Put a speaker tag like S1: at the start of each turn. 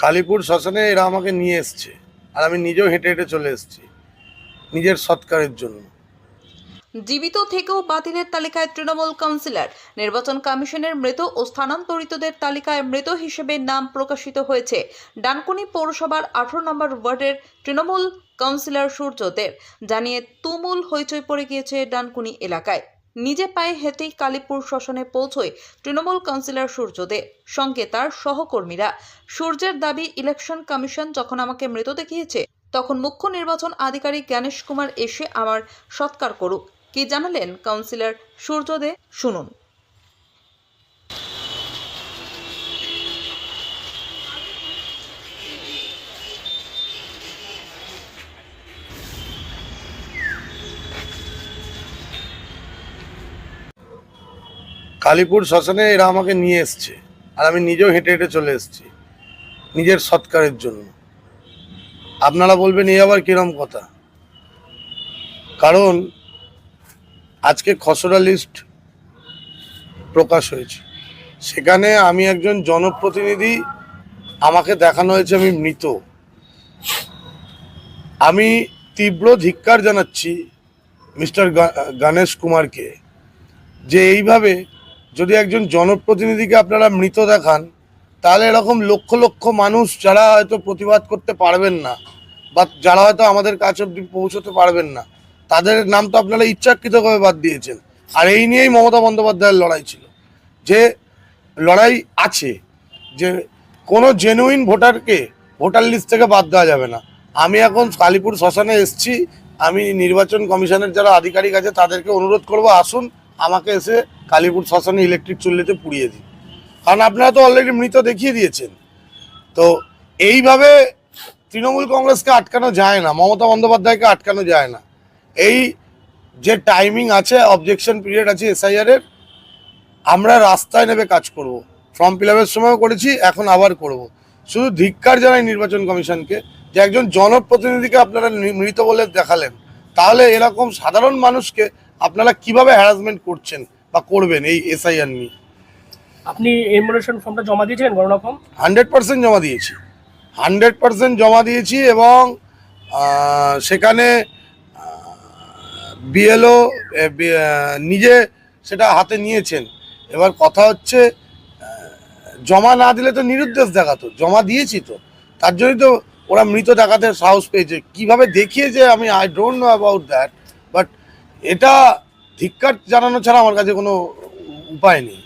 S1: কালীপুর শ্মশানে এরা আমাকে নিয়ে এসছে, আর আমি নিজেও হেঁটে হেঁটে চলে এসেছি নিজের সৎকারের জন্য।
S2: জীবিত থেকেও বাতিলের তালিকায় তৃণমূল কাউন্সিলর। নির্বাচন কমিশনের মৃত ও স্থানান্তরিতদের তালিকায় মৃত হিসেবে নাম প্রকাশিত হয়েছে ডানকুনি পৌরসভার 18 নম্বর ওয়ার্ডের তৃণমূল কাউন্সিলর সূর্যদেব। জানিয়ে তুমুল হইচই পড়ে গিয়েছে ডানকুনি এলাকায়। নিজে পায়ে হেঁটেই কালীপুর শ্মশানে পৌঁছয় তৃণমূল কাউন্সিলর সূর্যদেব, সঙ্গে তার সহকর্মীরা। সূর্যের দাবি, ইলেকশন কমিশন যখন আমাকে মৃত দেখিয়েছে তখন মুখ্য নির্বাচন আধিকারিক গণেশ কুমার এসে আমার সৎকার করুক। কি জানালেন কাউন্সিলর সূর্যদেব, শুনুন।
S1: কালীপুর শ্মশানে এরা আমাকে নিয়ে এসছে, আর আমি নিজেও হেঁটে হেঁটে চলে এসেছি নিজের সৎকারের জন্য। আপনারা বলবেন এই আবার কিরম কথা? কারণ আজকে খসড়া লিস্ট প্রকাশ হয়েছে, সেখানে আমি একজন জনপ্রতিনিধি, আমাকে দেখানো হয়েছে আমি মৃত। আমি তীব্র ধিক্কার জানাচ্ছি মিস্টার গণেশ কুমারকে, যে এইভাবে যদি একজন জনপ্রতিনিধিকে আপনারা মৃত দেখান, তাহলে এরকম লক্ষ লক্ষ মানুষ যারা হয়তো প্রতিবাদ করতে পারবেন না, বা যারা হয়তো আমাদের কাছে অব্দি পৌঁছতে পারবেন না, তাদের নাম তো আপনারা ইচ্ছাকৃতভাবে বাদ দিয়েছেন। আর এই নিয়েই মমতা বন্দ্যোপাধ্যায়ের লড়াই ছিল, যে লড়াই আছে যে কোনো জেনুইন ভোটারকে ভোটার লিস্ট থেকে বাদ দেওয়া যাবে না। আমি এখন কালীপুর শ্মশানে এসেছি, আমি নির্বাচন কমিশনের যারা আধিকারিক আছে তাদেরকে অনুরোধ করব, আসুন আমাকে এসে কালীপুর শ্মশানে ইলেকট্রিক চুল্লিতে পুড়িয়ে দিন, কারণ আপনারা তো অলরেডি মৃত দেখিয়ে দিয়েছেন। তো এইভাবে তৃণমূল কংগ্রেসকে আটকানো যায় না, মমতা বন্দ্যোপাধ্যায়কে আটকানো যায় না। এই যে টাইমিং আছে, অবজেকশন পিরিয়ড আছে এসআইআর এর, আমরা রাস্তায় নেমে কাজ করব। ফর্ম ফিল আপের সময়ও করেছি, এখন আবার করব। শুধু ধিক্কার জানাই নির্বাচন কমিশনকে, যে একজন জনপ্রতিনিধিকে আপনারা মৃত বলে দেখালেন, তাহলে এরকম সাধারণ মানুষকে আপনারা কিভাবে হ্যারাসমেন্ট করছেন বা করবেন এই এসআইআর নিয়ে?
S3: আপনি এনমোলেশন ফর্মটা জমা দিয়েছিলেন, গণনা ফর্ম?
S1: 100% জমা দিয়েছি, 100% জমা দিয়েছি, এবং সেখানে বিএলও নিজে সেটা হাতে নিয়েছেন। এবার কথা হচ্ছে, জমা না দিলে তো নিরুদ্দেশ দেখাতো, জমা দিয়েছি তো, তার জন্যই তো ওরা মৃত দেখাতে সাহস পেয়েছে। কিভাবে দেখিয়েছে আমি I don't know about that, but এটা ধিক্কার জানানো ছাড়া আমার কাছে কোনো উপায় নেই।